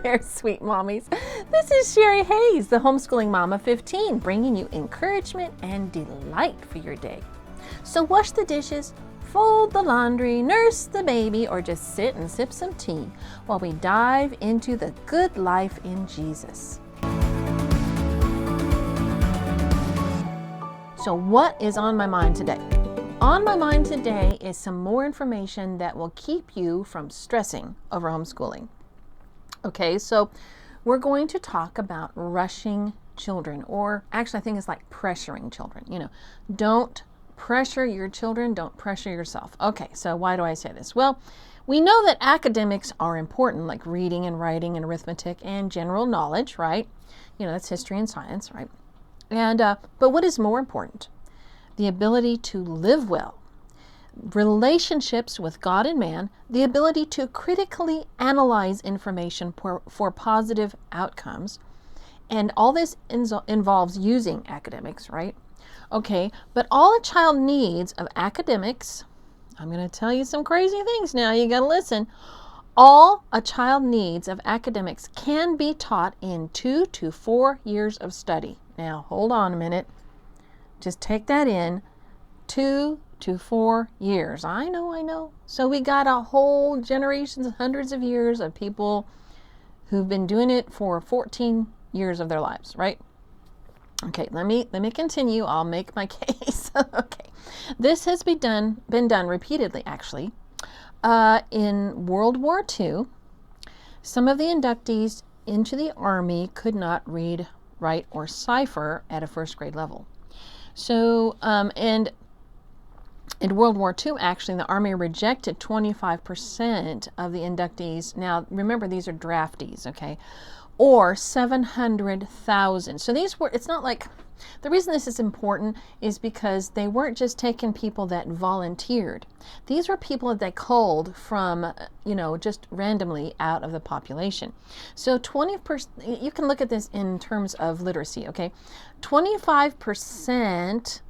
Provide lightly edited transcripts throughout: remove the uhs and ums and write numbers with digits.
there, sweet mommies. This is Sherry Hayes, the Homeschooling Mama 15, bringing you encouragement and delight for your day. So wash the dishes, fold the laundry, nurse the baby, or just sit and sip some tea while we dive into the good life in Jesus. So what is on my mind today? On my mind today is some more information that will keep you from stressing over homeschooling. Okay, so we're going to talk about rushing children, or actually I think it's like pressuring children. You know, don't pressure your children, don't pressure yourself. Okay, so why do I say this? Well, we know that academics are important, like reading and writing and arithmetic and general knowledge, right? You know, that's history and science, right? And but what is more important? The ability to live well, relationships with God and man, the ability to critically analyze information for positive outcomes. And all this involves using academics, right? Okay, but all a child needs of academics, I'm going to tell you some crazy things now, you got to listen. All a child needs of academics can be taught in 2 to 4 years of study. Now, hold on a minute. Just take that in. 2 to 4 years. I know. So we got a whole generations, hundreds of years of people who've been doing it for 14 years of their lives, right? Okay, let me continue. I'll make my case. Okay. This has been done repeatedly, actually. In World War II, some of the inductees into the Army could not read, write, or cipher at a first grade level. So, and in World War II, actually, the Army rejected 25% of the inductees. Now, remember, these are draftees, okay? Or 700,000. So these were, it's not like, the reason this is important is because they weren't just taking people that volunteered. These were people that they culled from, just randomly out of the population. So 20%, you can look at this in terms of literacy, okay? 25%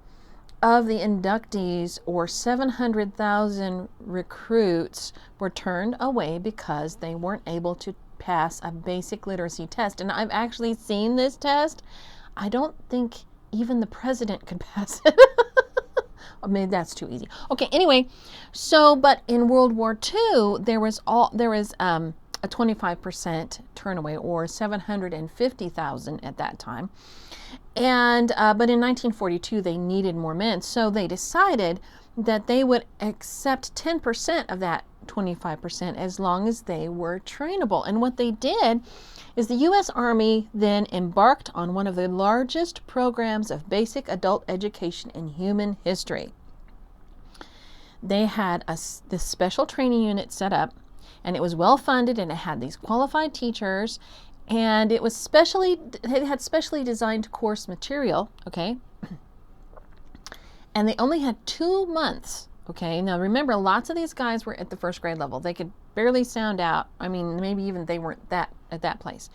of the inductees, or 700,000 recruits, were turned away because they weren't able to pass a basic literacy test. And I've actually seen this test. I don't think even the president could pass it. Or maybe that's too easy. Okay, anyway, so but in World War II, there was a 25% turnaway, or 750,000 at that time. And but in 1942, they needed more men, so they decided that they would accept 10% of that 25% as long as they were trainable. And what they did is the U.S. Army then embarked on one of the largest programs of basic adult education in human history. They had this special training unit set up, and it was well funded, and it had these qualified teachers, and it was they had specially designed course material, okay? And they only had 2 months. Okay, now remember, lots of these guys were at the first grade level. They could barely sound out. I mean, maybe even they weren't at that place.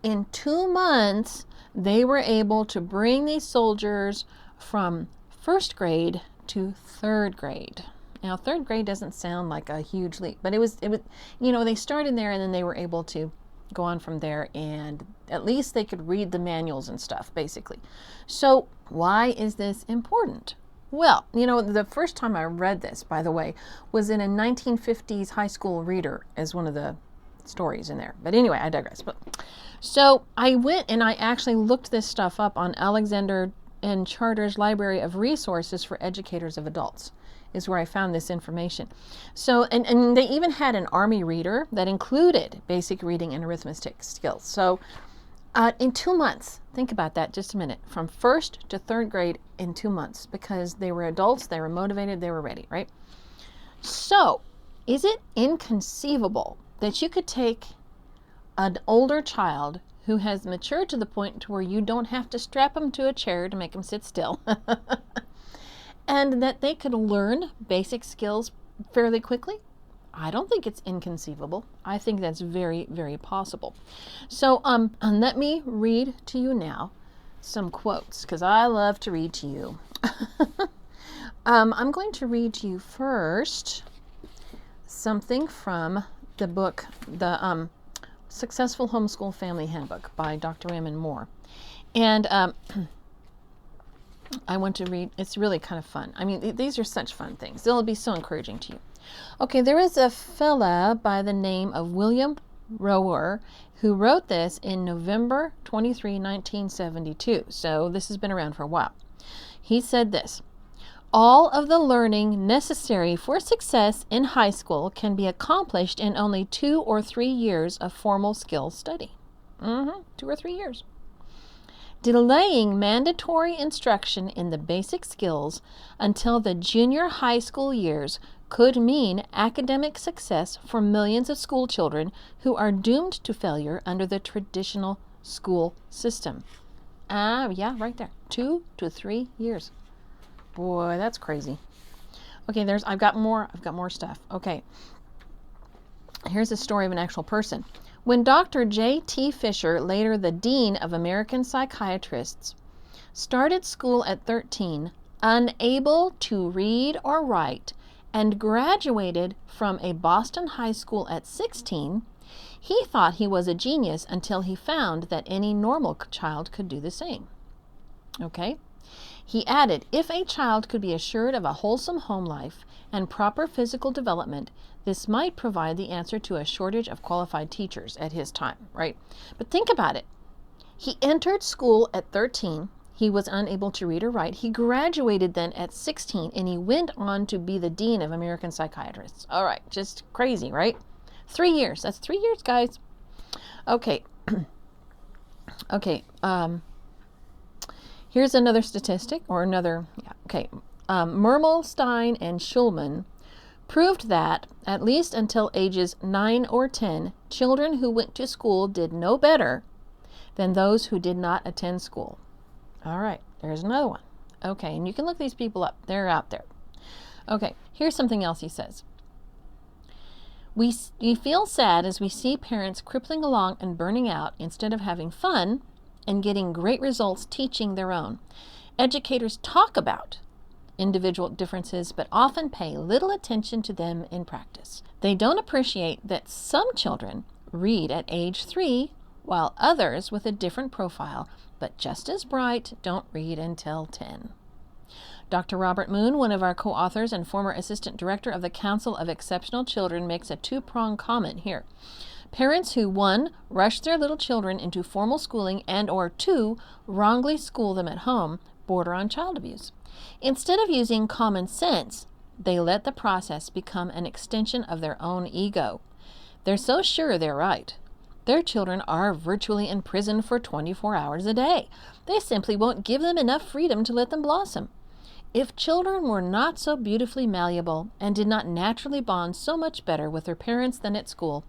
In 2 months, they were able to bring these soldiers from first grade to third grade. Now, third grade doesn't sound like a huge leap, but it was, they started there, and then they were able to go on from there, and at least they could read the manuals and stuff, basically. So why is this important? Well, the first time I read this, by the way, was in a 1950s high school reader as one of the stories in there. But anyway, I digress. So I went and I actually looked this stuff up on Alexander and Charter's Library of Resources for Educators of Adults, is where I found this information. So, and they even had an Army reader that included basic reading and arithmetic skills. So in 2 months, think about that just a minute, from first to third grade in 2 months, because they were adults, they were motivated, they were ready, right? So, is it inconceivable that you could take an older child who has matured to the point to where you don't have to strap them to a chair to make them sit still, and that they could learn basic skills fairly quickly? I don't think it's inconceivable. I think that's very, very possible. So let me read to you now some quotes, because I love to read to you. I'm going to read to you first something from the book, Successful Homeschool Family Handbook by Dr. Raymond Moore. And I want to read, it's really kind of fun. I mean, these are such fun things. They'll be so encouraging to you. Okay, there is a fella by the name of William Rower who wrote this in November 23, 1972. So this has been around for a while. He said this: all of the learning necessary for success in high school can be accomplished in only 2 or 3 years of formal skill study. 2 or 3 years. Delaying mandatory instruction in the basic skills until the junior high school years could mean academic success for millions of school children who are doomed to failure under the traditional school system. Yeah, right there. 2 to 3 years. Boy, that's crazy. Okay, I've got more stuff. Okay. Here's a story of an actual person. When Dr. J.T. Fisher, later the Dean of American Psychiatrists, started school at 13, unable to read or write, and graduated from a Boston high school at 16, he thought he was a genius until he found that any normal child could do the same. Okay? He added, if a child could be assured of a wholesome home life and proper physical development, this might provide the answer to a shortage of qualified teachers at his time, right? But think about it. He entered school at 13. He was unable to read or write. He graduated then at 16, and he went on to be the Dean of American Psychiatrists. All right, just crazy, right? 3 years. That's 3 years, guys. Okay. Okay. Here's another statistic, or another, Mermelstein and Schulman proved that, at least until ages 9 or 10, children who went to school did no better than those who did not attend school. All right, there's another one. Okay, and you can look these people up. They're out there. Okay, here's something else he says. We feel sad as we see parents crippling along and burning out instead of having fun and getting great results teaching their own. Educators talk about individual differences, but often pay little attention to them in practice. They don't appreciate that some children read at age 3, while others with a different profile, but just as bright, don't read until 10. Dr. Robert Moon, one of our co-authors and former assistant director of the Council of Exceptional Children, makes a two-pronged comment here. Parents who, 1, rush their little children into formal schooling and or 2, wrongly school them at home, border on child abuse. Instead of using common sense, they let the process become an extension of their own ego. They're so sure they're right. Their children are virtually imprisoned for 24 hours a day. They simply won't give them enough freedom to let them blossom. If children were not so beautifully malleable and did not naturally bond so much better with their parents than at school,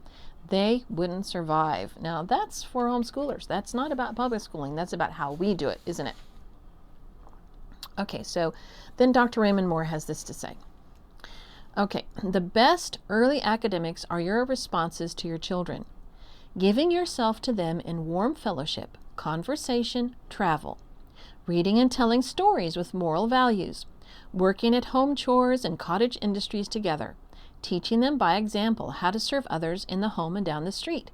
they wouldn't survive. Now, that's for homeschoolers. That's not about public schooling. That's about how we do it, isn't it? Okay, so then Dr. Raymond Moore has this to say. Okay, the best early academics are your responses to your children. Giving yourself to them in warm fellowship, conversation, travel, reading and telling stories with moral values, working at home chores and cottage industries together, teaching them by example how to serve others in the home and down the street,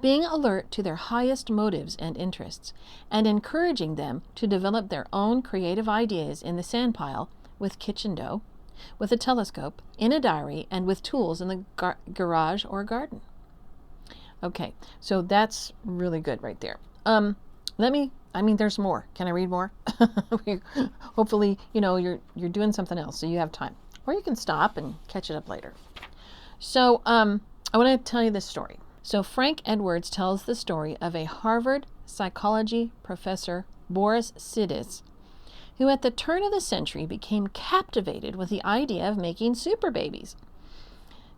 being alert to their highest motives and interests, and encouraging them to develop their own creative ideas in the sandpile, with kitchen dough, with a telescope, in a diary, and with tools in the garage or garden. Okay, so that's really good right there. There's more. Can I read more? Hopefully, you're doing something else, so you have time. Or you can stop and catch it up later. So I want to tell you this story. So Frank Edwards tells the story of a Harvard psychology professor, Boris Sidis, who at the turn of the century became captivated with the idea of making super babies.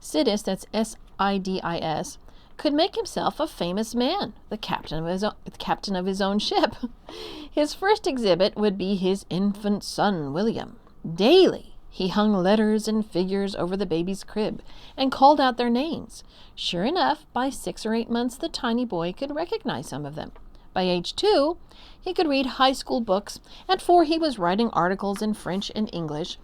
Sidis, that's S-I-D-I-S, could make himself a famous man, the captain of his own ship. His first exhibit would be his infant son, William. Daily, he hung letters and figures over the baby's crib and called out their names. Sure enough, by 6 or 8 months, the tiny boy could recognize some of them. By age 2, he could read high school books. At 4, he was writing articles in French and English.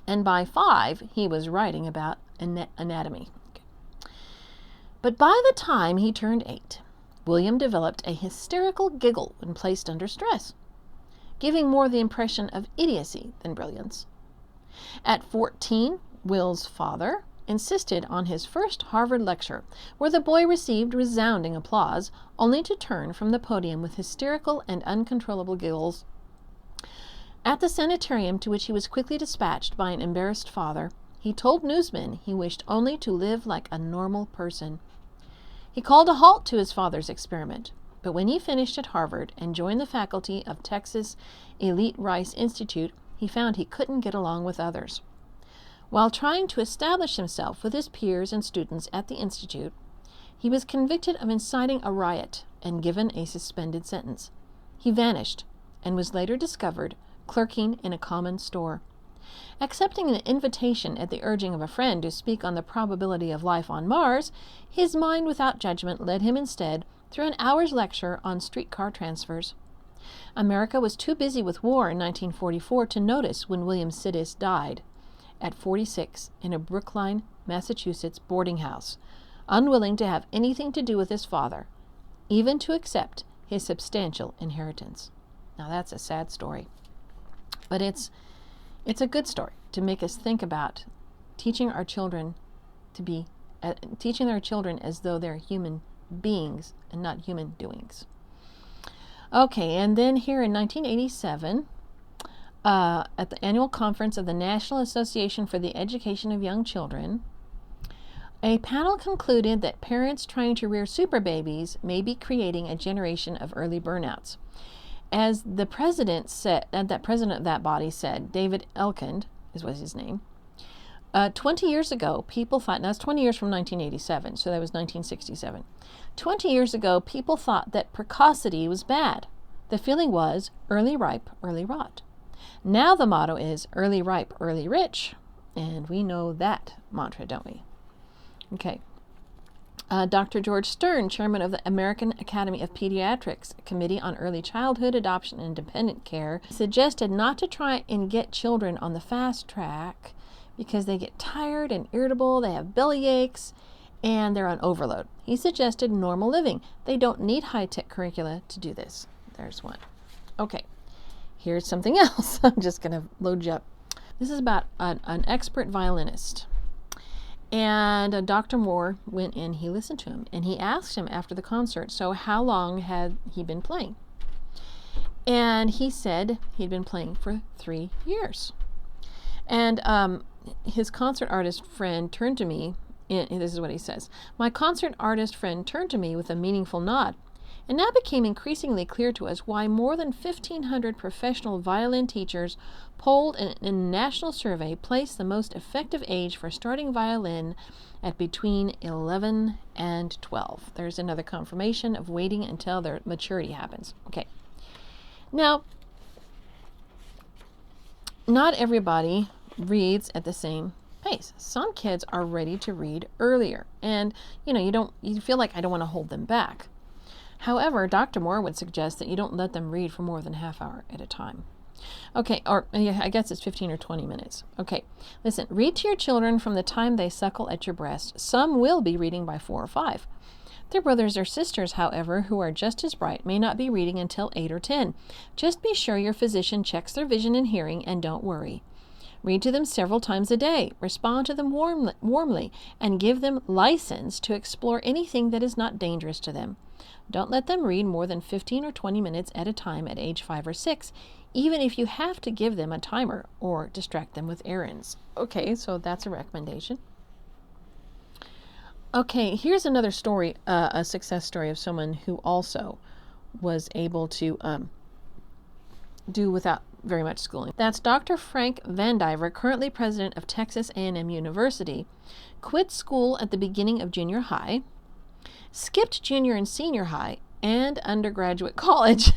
And by 5, he was writing about anatomy. But by the time he turned 8, William developed a hysterical giggle when placed under stress, giving more the impression of idiocy than brilliance. At 14, Will's father insisted on his first Harvard lecture, where the boy received resounding applause, only to turn from the podium with hysterical and uncontrollable giggles. At the sanitarium, to which he was quickly dispatched by an embarrassed father, he told newsmen he wished only to live like a normal person. He called a halt to his father's experiment, but when he finished at Harvard and joined the faculty of Texas Elite Rice Institute, he found he couldn't get along with others. While trying to establish himself with his peers and students at the institute, he was convicted of inciting a riot and given a suspended sentence. He vanished and was later discovered clerking in a common store. Accepting an invitation at the urging of a friend to speak on the probability of life on Mars, his mind without judgment led him instead through an hour's lecture on streetcar transfers. America was too busy with war in 1944 to notice when William Sidis died at 46 in a Brookline, Massachusetts boarding house, unwilling to have anything to do with his father, even to accept his substantial inheritance. Now that's a sad story, but it's a good story to make us think about teaching our children as though they're human beings and not human doings. Okay, and then here in 1987, at the annual conference of the National Association for the Education of Young Children, a panel concluded that parents trying to rear super babies may be creating a generation of early burnouts. As the president of that body said, David Elkind was his name, 20 years ago, people thought, now that's 20 years from 1987, so that was 1967. 20 years ago, people thought that precocity was bad. The feeling was early ripe, early rot. Now the motto is early ripe, early rich, and we know that mantra, don't we? Okay. Dr. George Stern, chairman of the American Academy of Pediatrics Committee on Early Childhood Adoption and Dependent Care, suggested not to try and get children on the fast track because they get tired and irritable, they have belly aches, and they're on overload. He suggested normal living. They don't need high-tech curricula to do this. There's one. Okay, here's something else. I'm just going to load you up. This is about an expert violinist. And Dr. Moore went in, he listened to him, and he asked him after the concert, so how long had he been playing? And he said he'd been playing for 3 years. And his concert artist friend turned to me, and this is what he says, "My concert artist friend turned to me with a meaningful nod. It now became increasingly clear to us why more than 1,500 professional violin teachers polled in a national survey placed the most effective age for starting violin at between 11 and 12. There's another confirmation of waiting until their maturity happens. Okay. Now, not everybody reads at the same pace. Some kids are ready to read earlier, and you feel like I don't want to hold them back. However, Dr. Moore would suggest that you don't let them read for more than a half hour at a time. Okay, or I guess it's 15 or 20 minutes. Okay, listen, read to your children from the time they suckle at your breast. Some will be reading by 4 or 5. Their brothers or sisters, however, who are just as bright, may not be reading until 8 or 10. Just be sure your physician checks their vision and hearing, and don't worry. Read to them several times a day. Respond to them warmly, and give them license to explore anything that is not dangerous to them. Don't let them read more than 15 or 20 minutes at a time at age 5 or 6, even if you have to give them a timer or distract them with errands. Okay, so that's a recommendation. Okay, here's another story, a success story of someone who also was able to do without very much schooling. That's Dr. Frank Vandiver, currently president of Texas A&M University, quit school at the beginning of junior high, skipped junior and senior high, and undergraduate college.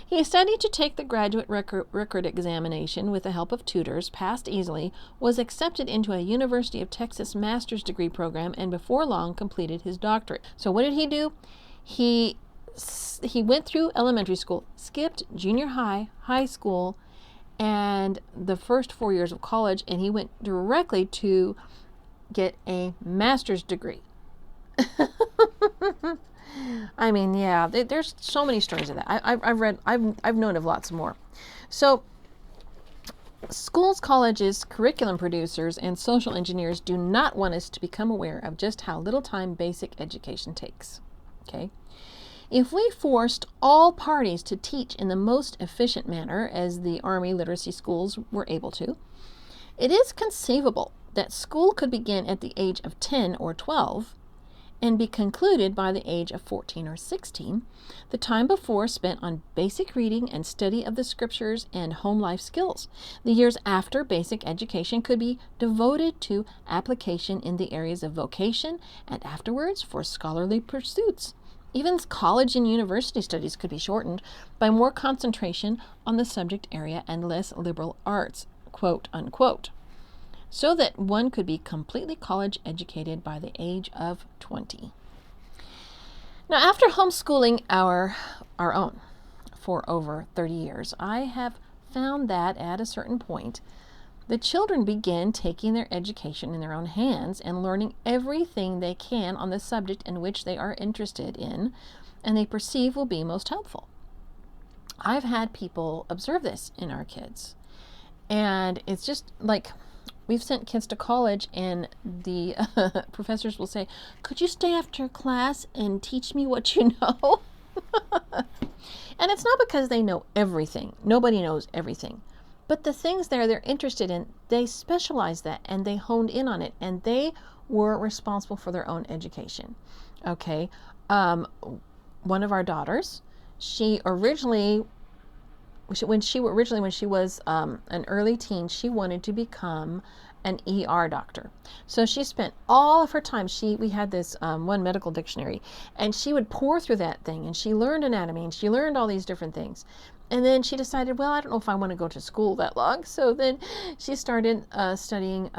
He studied to take the graduate record examination with the help of tutors, passed easily, was accepted into a University of Texas master's degree program, and before long completed his doctorate. So what did he do? He went through elementary school, skipped junior high, high school, and the first 4 years of college, and he went directly to get a master's degree. I mean, yeah, there's so many stories of that. I've known of lots more. So schools, colleges, curriculum producers, and social engineers do not want us to become aware of just how little time basic education takes. Okay? If we forced all parties to teach in the most efficient manner, as the Army literacy schools were able to, it is conceivable that school could begin at the age of 10 or 12 and be concluded by the age of 14 or 16, the time before spent on basic reading and study of the scriptures and home life skills. The years after basic education could be devoted to application in the areas of vocation and afterwards for scholarly pursuits. Even college and university studies could be shortened by more concentration on the subject area and less liberal arts, quote unquote, so that one could be completely college educated by the age of 20. Now, after homeschooling our own for over 30 years, I have found that at a certain point, the children begin taking their education in their own hands and learning everything they can on the subject in which they are interested in and they perceive will be most helpful. I've had people observe this in our kids. And it's just like, we've sent kids to college and the professors will say, could you stay after class and teach me what you know? And it's not because they know everything. Nobody knows everything. But the things they're interested in, they specialize that and they honed in on it and they were responsible for their own education. Okay. One of our daughters, when she was an early teen, she wanted to become an ER doctor. So she spent all of her time, we had this one medical dictionary, and she would pour through that thing, and she learned anatomy, and she learned all these different things. And then she decided, well, I don't know if I want to go to school that long. So then she started studying,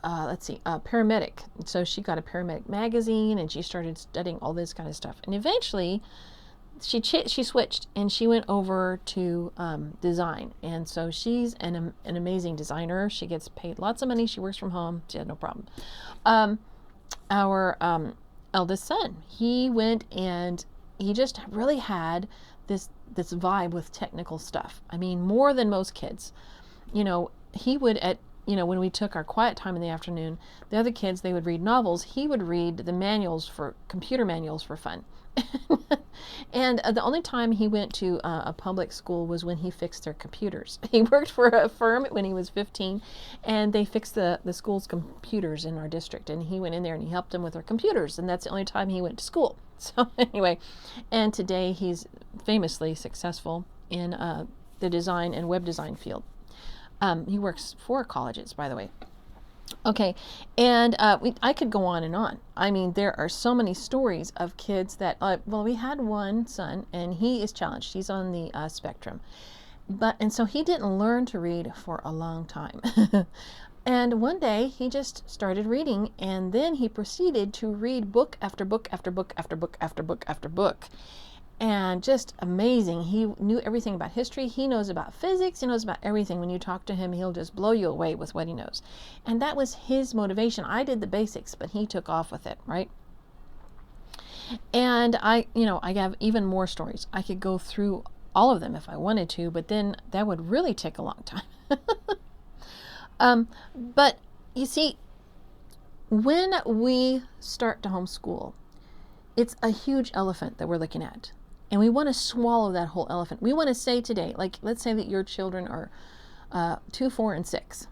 paramedic. So she got a paramedic magazine, and she started studying all this kind of stuff. And eventually, she switched and she went over to design, and so she's an amazing designer. She gets paid lots of money. She works from home. She had no problem. Our eldest son, he went and he just really had this vibe with technical stuff. I mean, more than most kids. He would when we took our quiet time in the afternoon, the other kids, they would read novels. He would read the computer manuals for fun. And the only time he went to a public school was when he fixed their computers. He worked for a firm when he was 15, and they fixed the school's computers in our district. And he went in there and he helped them with their computers, and that's the only time he went to school. So anyway, and today he's famously successful in the design and web design field. He works for colleges, by the way. Okay, and I could go on and on. I mean, there are so many stories of kids that, we had one son, and he is challenged. He's on the spectrum. And so he didn't learn to read for a long time. And one day, he just started reading, and then he proceeded to read book after book after book after book after book after book. And just amazing. He knew everything about history. He knows about physics. He knows about everything. When you talk to him, he'll just blow you away with what he knows. And that was his motivation. I did the basics, but he took off with it, right? And I have even more stories. I could go through all of them if I wanted to, but then that would really take a long time. But you see, when we start to homeschool, it's a huge elephant that we're looking at. And we want to swallow that whole elephant. We want to say today, like, let's say that your children are 2, 4, and 6.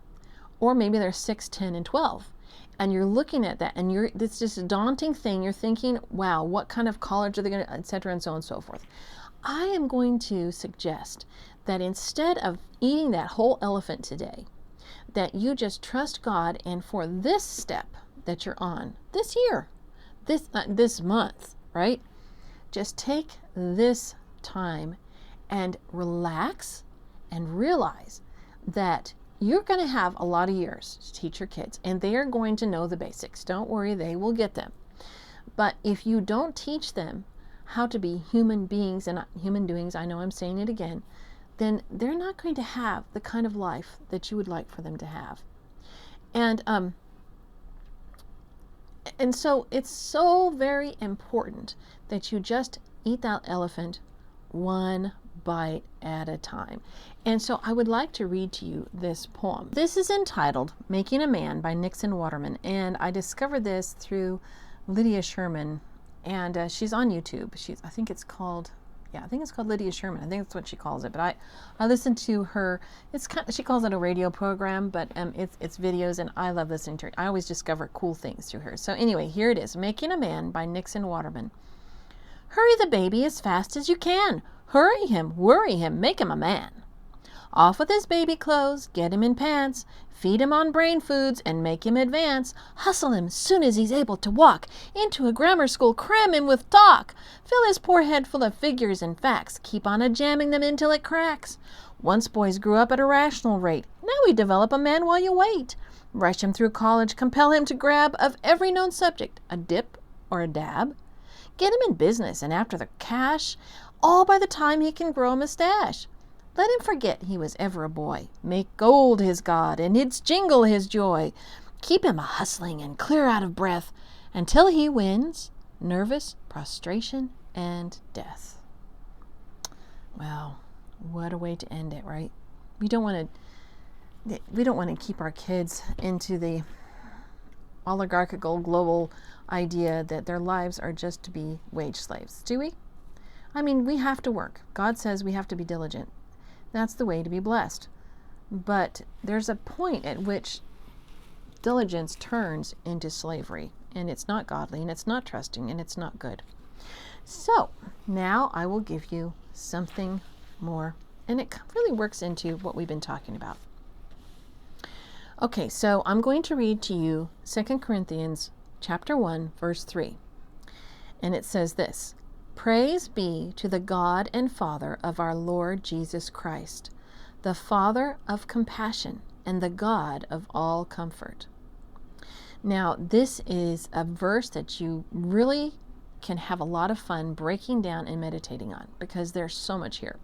Or maybe they're 6, 10, and 12. And you're looking at that, and it's just a daunting thing. You're thinking, wow, what kind of college are they going to, et cetera, and so on and so forth. I am going to suggest that instead of eating that whole elephant today, that you just trust God, and for this step that you're on, this year, this month, right? Just take this time and relax and realize that you're going to have a lot of years to teach your kids, and they are going to know the basics. Don't worry, they will get them. But if you don't teach them how to be human beings and not human doings, I know I'm saying it again, then they're not going to have the kind of life that you would like for them to have. And And so it's so very important that you just eat that elephant one bite at a time. And so I would like to read to you this poem. This is entitled Making a Man by Nixon Waterman. And I discovered this through Lydia Sherman. And she's on YouTube. I think it's called Lydia Sherman. I think that's what she calls it. But I listen to her. She calls it a radio program, but it's videos, and I love listening to her. I always discover cool things through her. So anyway, here it is, Making a Man by Nixon Waterman. Hurry the baby as fast as you can. Hurry him, worry him, make him a man. Off with his baby clothes, get him in pants, feed him on brain foods and make him advance. Hustle him soon as he's able to walk. Into a grammar school, cram him with talk. Fill his poor head full of figures and facts. Keep on a-jamming them until it cracks. Once boys grew up at a rational rate. Now we develop a man while you wait. Rush him through college, compel him to grab of every known subject, a dip or a dab. Get him in business and after the cash, all by the time he can grow a mustache. Let him forget he was ever a boy. Make gold his god, and its jingle his joy. Keep him a-hustling and clear out of breath until he wins nervous prostration and death. Well, what a way to end it, right? We don't want to keep our kids into the oligarchical global idea that their lives are just to be wage slaves, do we? I mean, we have to work. God says we have to be diligent. That's the way to be blessed. But there's a point at which diligence turns into slavery, and it's not godly, and it's not trusting, and it's not good. So now I will give you something more, and it really works into what we've been talking about. Okay, so I'm going to read to you 2 Corinthians chapter 1, verse 3. And it says this: Praise be to the God and Father of our Lord Jesus Christ, the Father of compassion and the God of all comfort. Now, this is a verse that you really can have a lot of fun breaking down and meditating on because there's so much here.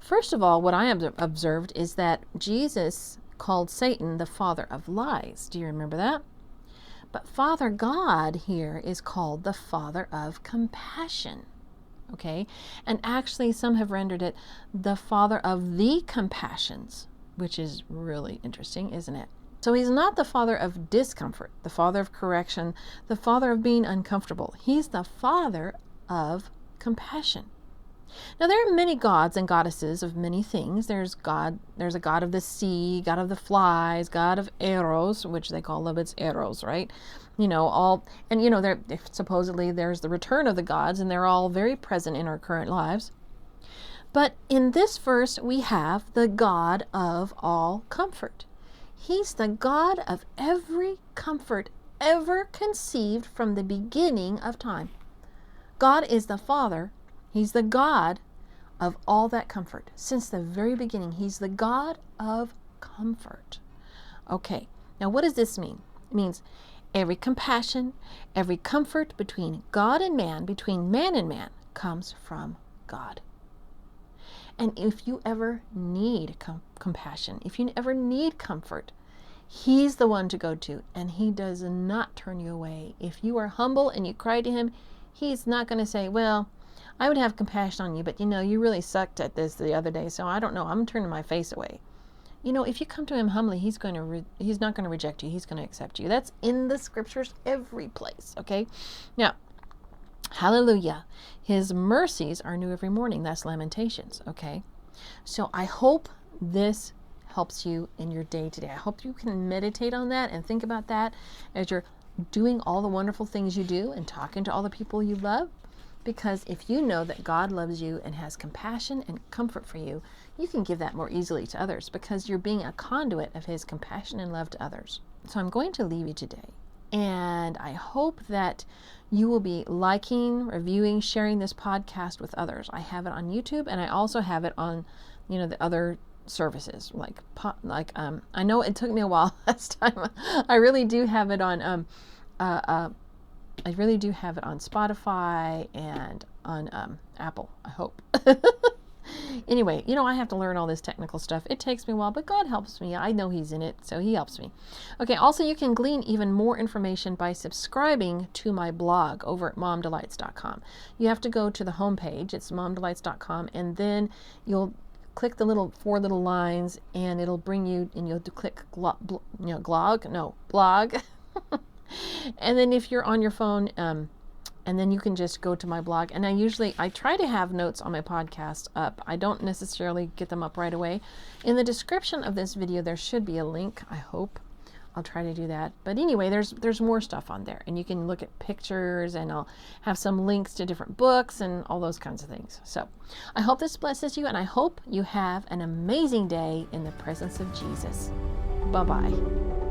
First of all, what I have observed is that Jesus called Satan the father of lies. Do you remember that? But Father God here is called the Father of compassion. Okay, and actually some have rendered it the Father of the compassions, which is really interesting, isn't it? So he's not the Father of discomfort, the Father of correction, the Father of being uncomfortable. He's the Father of compassion. Now there are many gods and goddesses of many things. There's a god of the sea, god of the flies, god of Eros, which they call love, it's Eros, right? Supposedly there's the return of the gods, and they're all very present in our current lives. But in this verse, we have the God of all comfort. He's the God of every comfort ever conceived from the beginning of time. God is the Father. He's the God of all that comfort. Since the very beginning, He's the God of comfort. Okay, now what does this mean? It means every compassion, every comfort between God and man, between man and man, comes from God. And if you ever need compassion, if you ever need comfort, He's the one to go to, and He does not turn you away. If you are humble and you cry to Him, He's not going to say, well, I would have compassion on you, but you really sucked at this the other day, so I don't know, I'm turning my face away. If you come to Him humbly, He's not going to reject you. He's going to accept you. That's in the scriptures every place, okay? Now, hallelujah. His mercies are new every morning. That's Lamentations, okay? So I hope this helps you in your day today. I hope you can meditate on that and think about that as you're doing all the wonderful things you do and talking to all the people you love. Because if you know that God loves you and has compassion and comfort for you, you can give that more easily to others because you're being a conduit of His compassion and love to others. So I'm going to leave you today. And I hope that you will be liking, reviewing, sharing this podcast with others. I have it on YouTube, and I also have it on, the other services. I know it took me a while last time. I really do have it on Spotify and on Apple, I hope. Anyway, you know, I have to learn all this technical stuff. It takes me a while, but God helps me. I know He's in it, so He helps me. Okay, also you can glean even more information by subscribing to my blog over at momdelights.com. You have to go to the homepage, it's momdelights.com, and then you'll click the four little lines, and it'll bring you, and you'll click blog. And then if you're on your phone, and then you can just go to my blog. And I try to have notes on my podcast up. I don't necessarily get them up right away. In the description of this video, there should be a link, I hope. I'll try to do that. But anyway, there's more stuff on there. And you can look at pictures, and I'll have some links to different books and all those kinds of things. So I hope this blesses you, and I hope you have an amazing day in the presence of Jesus. Bye-bye.